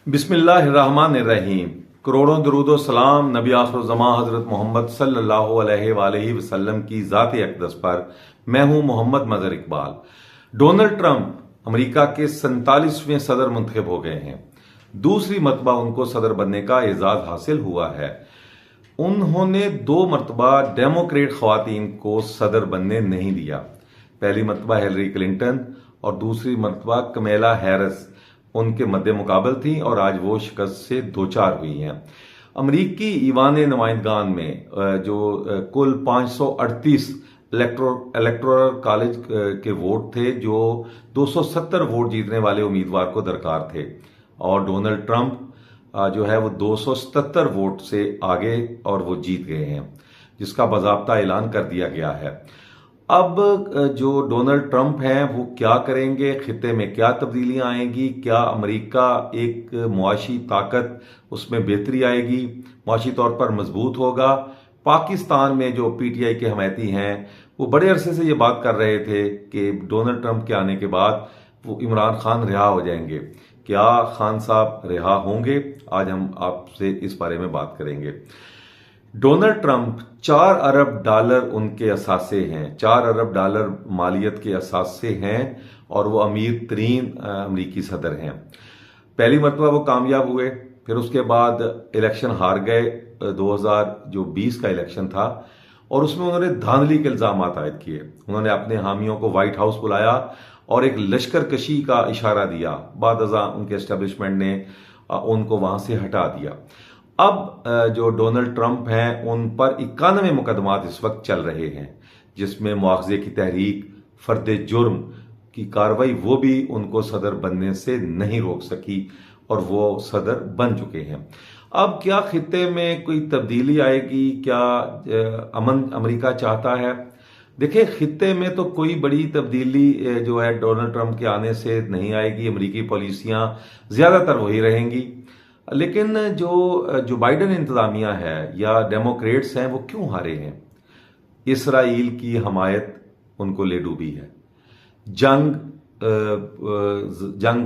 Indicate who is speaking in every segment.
Speaker 1: बिस्मिल्लाहिर्रहमानिर्रहीम। करोड़ों दरूद सलाम नबी आखिर ज़मां हज़रत मोहम्मद सल्लल्लाहु अलैहि वसल्लम की ज़ात अक़दस पर। मैं हूं Mohammad Mazhar Iqbal. Donald Trump America के 47वें सदर मुंतखब हो गए हैं। दूसरी मरतबा उनको सदर बनने का एजाज हासिल हुआ है। उन्होंने 2 मरतबा डेमोक्रेट ख़वातीन को सदर बनने नहीं दिया। पहली मरतबा हिलरी क्लिंटन और दूसरी मरतबा कमेला हैरिस उनके मद्दे मुकाबल थी और आज वो शिकस्त से दोचार हुई हैं। अमरीकी ईवान नुमाइंदगान में जो कुल 538 इलेक्टोरल कॉलेज के वोट थे, जो 270 वोट जीतने वाले उम्मीदवार को दरकार थे, और डोनाल्ड ट्रंप जो है वो 277 वोट से आगे और वो जीत गए हैं, जिसका बाज़ाब्ता ऐलान कर दिया गया है। अब जो डोनाल्ड ट्रंप हैं वो क्या करेंगे, खित्ते में क्या तब्दीलियां आएंगी, क्या अमेरिका एक मुआशी ताकत उसमें बेहतरी आएगी, मुआशी तौर पर मजबूत होगा। पाकिस्तान में जो पीटीआई के हमायती हैं वो बड़े अरसे से ये बात कर रहे थे कि डोनाल्ड ट्रंप के आने के बाद वो इमरान खान रिहा हो जाएंगे। क्या खान साहब रिहा होंगे? आज हम आपसे इस बारे में बात करेंगे। डोनाल्ड ट्रंप 4 अरब डॉलर उनके असासे हैं, 4 अरब डॉलर मालियत के असासे हैं और वो अमीर तरीन अमरीकी सदर हैं। पहली मरतबा वो कामयाब हुए, फिर उसके बाद इलेक्शन हार गए। 2020 का इलेक्शन था और उसमें उन्होंने धांधली के इल्जाम आयद किए। उन्होंने अपने हामियों को व्हाइट हाउस बुलाया और एक लश्कर कशी का इशारा दिया। बाद अज़ां उनके एस्टेब्लिशमेंट ने उनको वहां से हटा दिया। अब जो डोनाल्ड ट्रंप हैं उन पर 91 मुकदमात इस वक्त चल रहे हैं, जिसमें मुआवजे की तहरीक, फर्द जुर्म की कार्रवाई, वो भी उनको सदर बनने से नहीं रोक सकी और वो सदर बन चुके हैं। अब क्या खित्ते में कोई तब्दीली आएगी? क्या अमन अमेरिका चाहता है? देखिए, खित्ते में तो कोई बड़ी तब्दीली जो है डोनाल्ड ट्रंप के आने से नहीं आएगी। अमेरिकी पॉलिसियां ज्यादातर वही रहेंगी। लेकिन जो बाइडेन इंतजामिया है या डेमोक्रेट्स हैं, वो क्यों हारे हैं? इसराइल की हमायत उनको ले डूबी है। जंग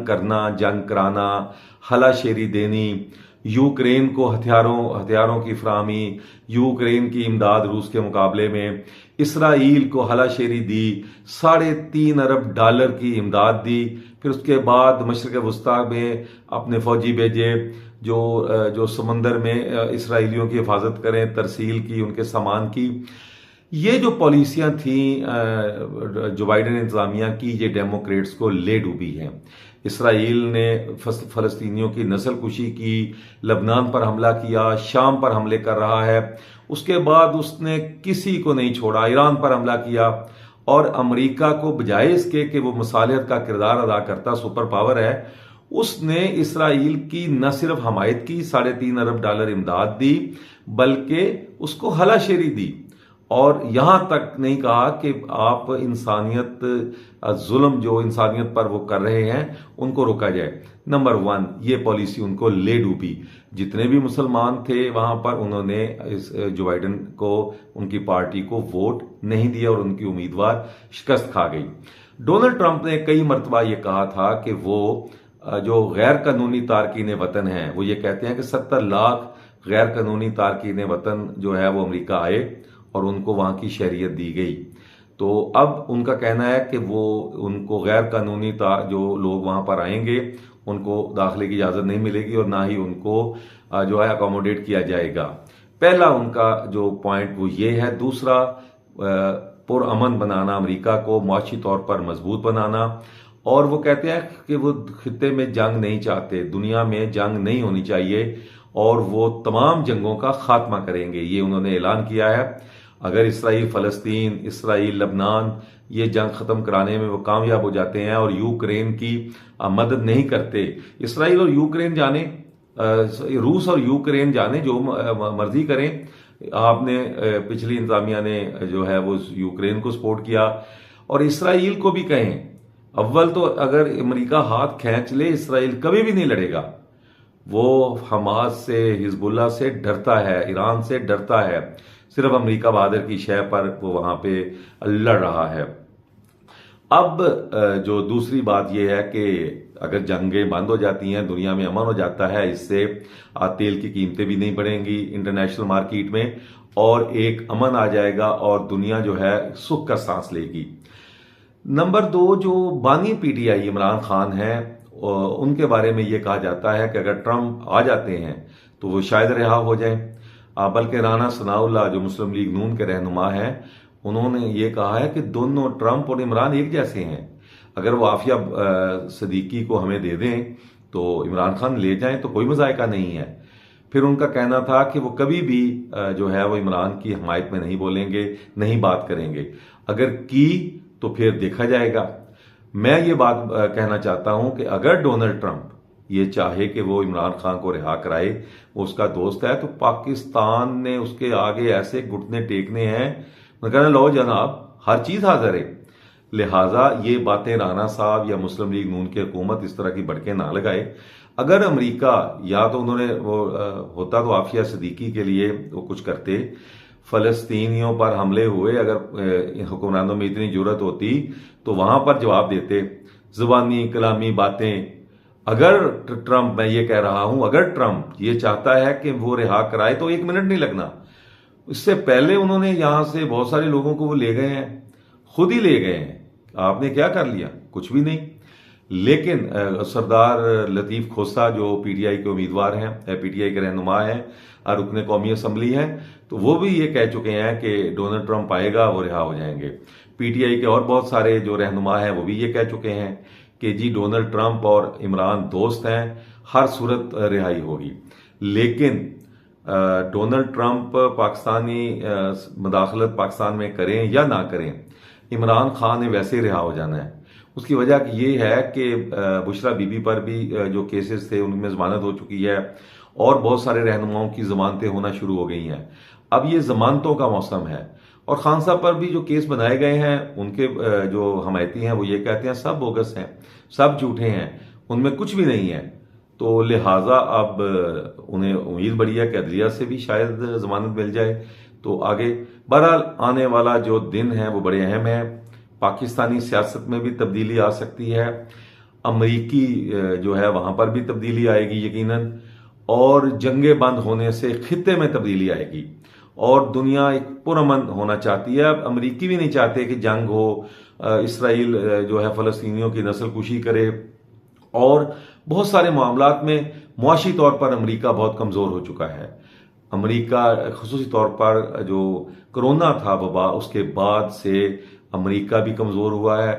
Speaker 1: करना, जंग कराना, हलाशेरी देनी, यूक्रेन को हथियारों की फराहमी, यूक्रेन की इमदाद रूस के मुकाबले में, इसराइल को हलाशेरी दी, 3.5 अरब डॉलर की इमदाद दी। फिर उसके बाद मशरक़ वस्ता में अपने फौजी भेजे जो समंदर में इसराइलियों की हिफाजत करें, तरसील की, उनके सामान की। ये जो पॉलिसियां थी जो बाइडेन इंतजामिया की, ये डेमोक्रेट्स को ले डूबी हैं। इसराइल ने फलस्तीनियों की नस्ल कुशी की, लबनान पर हमला किया, शाम पर हमले कर रहा है। उसके बाद उसने किसी को नहीं छोड़ा, ईरान पर हमला किया। और अमेरिका को बजाय इसके कि वो मसालियत का किरदार अदा करता सुपर पावर है, उसने इसराइल की न सिर्फ हमायत की, 3.5 अरब डॉलर इमदाद दी, बल्कि उसको हलाशेरी दी। और यहां तक नहीं कहा कि आप इंसानियत जुल्म जो इंसानियत पर वो कर रहे हैं उनको रोका जाए। नंबर 1, ये पॉलिसी उनको ले डूबी। जितने भी मुसलमान थे वहां पर, उन्होंने जो बाइडेन को, उनकी पार्टी को वोट नहीं दिया और उनकी उम्मीदवार शिकस्त खा गई। डोनाल्ड ट्रंप ने कई मरतबा ये कहा था कि वो जो गैर कानूनी तारकीन वतन हैं, वो ये कहते हैं कि 70 लाख गैर कानूनी तारकीन वतन जो है वो अमेरिका आए और उनको वहां की शहरियत दी गई। तो अब उनका कहना है कि वो उनको गैर कानूनी जो लोग वहां पर आएंगे उनको दाखिले की इजाजत नहीं मिलेगी और ना ही उनको जो है अकोमोडेट किया जाएगा। पहला उनका जो पॉइंट वो ये है। दूसरा, पुरअमन बनाना, अमेरिका को मुआशी तौर पर मजबूत बनाना। और वो कहते हैं कि वो खित्ते में जंग नहीं चाहते, दुनिया में जंग नहीं होनी चाहिए और वो तमाम जंगों का खात्मा करेंगे। ये उन्होंने ऐलान किया है। अगर इसराइल फलस्तीन, इसराइल लबनान ये जंग खत्म कराने में वो कामयाब हो जाते हैं और यूक्रेन की मदद नहीं करते, इसराइल और यूक्रेन जाने, रूस और यूक्रेन जाने, जो मर्जी करें। आपने पिछली इंतजामिया ने जो है वो यूक्रेन को सपोर्ट किया और इसराइल को भी कहें। अव्वल तो अगर अमेरिका हाथ खींच ले, इसराइल कभी भी नहीं लड़ेगा। वो हमास से, हिजबुल्लाह से डरता है, ईरान से डरता है। सिर्फ अमेरिका बहादुर की शय पर वो वहां पे लड़ रहा है। अब जो दूसरी बात यह है कि اگر جنگیں بند ہو جاتی ہیں، دنیا میں امن ہو جاتا ہے، اس سے تیل کی قیمتیں بھی نہیں بڑھیں گی انٹرنیشنل مارکیٹ میں، اور ایک امن آ جائے گا اور دنیا جو ہے سکھ کا سانس لے گی۔ نمبر 2، جو بانی P T I Imran Khan ہیں، ان کے بارے میں یہ کہا جاتا ہے کہ اگر ٹرمپ آ جاتے ہیں تو وہ شاید رہا ہو جائیں، بلکہ رانا ثناء اللہ جو مسلم لیگ نون کے رہنما ہیں، انہوں نے یہ کہا ہے کہ دونوں ٹرمپ اور عمران ایک جیسے ہیں، اگر وہ عافیہ صدیقی کو ہمیں دے دیں تو عمران خان لے جائیں تو کوئی مذائقہ نہیں ہے۔ پھر ان کا کہنا تھا کہ وہ کبھی بھی جو ہے وہ عمران کی حمایت میں نہیں بولیں گے، نہیں بات کریں گے، اگر کی تو پھر دیکھا جائے گا۔ میں یہ بات کہنا چاہتا ہوں کہ اگر ڈونلڈ ٹرمپ یہ چاہے کہ وہ عمران خان کو رہا کرائے، وہ اس کا دوست ہے، تو پاکستان نے اس کے آگے ایسے گھٹنے ٹیکنے ہیں، میں کہنا لو جناب ہر چیز حاضر ہے۔ لہٰذا یہ باتیں رانا صاحب یا مسلم لیگ نون کی حکومت اس طرح کی بڑکیں نہ لگائے۔ اگر امریکہ یا تو انہوں نے وہ ہوتا تو عافیہ صدیقی کے لیے وہ کچھ کرتے، فلسطینیوں پر حملے ہوئے، اگر حکمرانوں میں اتنی جرت ہوتی تو وہاں پر جواب دیتے، زبانی کلامی باتیں۔ اگر ٹرمپ، میں یہ کہہ رہا ہوں، اگر ٹرمپ یہ چاہتا ہے کہ وہ رہا کرائے تو 1 منٹ نہیں لگنا۔ اس سے پہلے انہوں نے یہاں سے بہت سارے لوگوں کو وہ لے گئے ہیں، خود ہی لے گئے ہیں۔ آپ نے کیا کر لیا؟ کچھ بھی نہیں۔ لیکن سردار لطیف کھوسہ جو پی ٹی آئی کے امیدوار ہیں، پی ٹی آئی کے رہنما ہیں، رکن قومی اسمبلی ہیں، تو وہ بھی یہ کہہ چکے ہیں کہ ڈونلڈ ٹرمپ آئے گا وہ رہا ہو جائیں گے۔ پی ٹی آئی کے اور بہت سارے جو رہنما ہیں وہ بھی یہ کہہ چکے ہیں کہ جی ڈونلڈ ٹرمپ اور عمران دوست ہیں، ہر صورت رہائی ہوگی۔ لیکن ڈونلڈ ٹرمپ پاکستانی مداخلت پاکستان میں کریں یا نہ کریں، عمران خان نے ویسے ہی رہا ہو جانا ہے۔ اس کی وجہ یہ ہے کہ بشرا بی بی پر بھی جو کیسز تھے ان میں ضمانت ہو چکی ہے، اور بہت سارے رہنماؤں کی ضمانتیں ہونا شروع ہو گئی ہیں۔ اب یہ ضمانتوں کا موسم ہے، اور خان صاحب پر بھی جو کیس بنائے گئے ہیں، ان کے جو حمایتی ہیں وہ یہ کہتے ہیں سب بوگس ہیں، سب جھوٹے ہیں، ان میں کچھ بھی نہیں ہے۔ تو لہٰذا اب انہیں امید بڑی ہے کہ عدلیہ سے بھی شاید ضمانت مل جائے تو آگے۔ بہرحال آنے والا جو دن ہے وہ بڑے اہم ہے، پاکستانی سیاست میں بھی تبدیلی آ سکتی ہے، امریکی جو ہے وہاں پر بھی تبدیلی آئے گی یقیناً، اور جنگیں بند ہونے سے خطے میں تبدیلی آئے گی، اور دنیا ایک پرامن ہونا چاہتی ہے۔ اب امریکی بھی نہیں چاہتے کہ جنگ ہو، اسرائیل جو ہے فلسطینیوں کی نسل کشی کرے، اور بہت سارے معاملات میں معاشی طور پر امریکہ بہت کمزور ہو چکا ہے۔ امریکہ خصوصی طور پر جو کرونا تھا وبا، اس کے بعد سے امریکہ بھی کمزور ہوا ہے،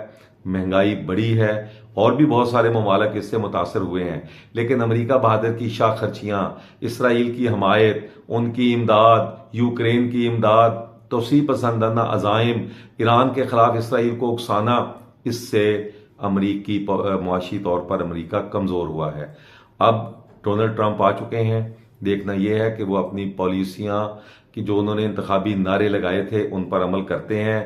Speaker 1: مہنگائی بڑی ہے، اور بھی بہت سارے ممالک اس سے متاثر ہوئے ہیں۔ لیکن امریکہ بہادر کی شاہ خرچیاں، اسرائیل کی حمایت، ان کی امداد، یوکرین کی امداد، توسیع پسندانہ عزائم، ایران کے خلاف اسرائیل کو اکسانا، اس سے امریکی معاشی طور پر امریکہ کمزور ہوا ہے۔ اب ڈونلڈ ٹرمپ آ چکے ہیں، دیکھنا یہ ہے کہ وہ اپنی پالیسیاں کی جو انہوں نے انتخابی نعرے لگائے تھے ان پر عمل کرتے ہیں،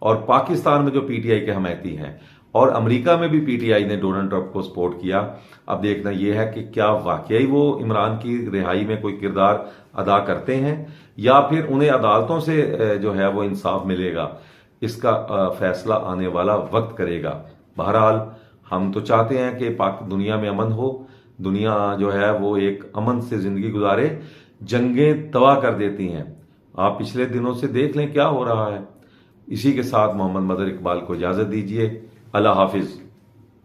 Speaker 1: اور پاکستان میں جو پی ٹی آئی کے حمایتی ہیں، اور امریکہ میں بھی پی ٹی آئی نے ڈونلڈ ٹرمپ کو سپورٹ کیا۔ اب دیکھنا یہ ہے کہ کیا واقعی وہ عمران کی رہائی میں کوئی کردار ادا کرتے ہیں، یا پھر انہیں عدالتوں سے جو ہے وہ انصاف ملے گا۔ اس کا فیصلہ آنے والا وقت کرے گا۔ بہرحال ہم تو چاہتے ہیں کہ دنیا میں امن ہو، دنیا جو ہے وہ ایک امن سے زندگی گزارے۔ جنگیں تباہ کر دیتی ہیں، آپ پچھلے دنوں سے دیکھ لیں کیا ہو رہا ہے۔ اسی کے ساتھ محمد مظہر اقبال کو اجازت دیجیے، اللہ حافظ۔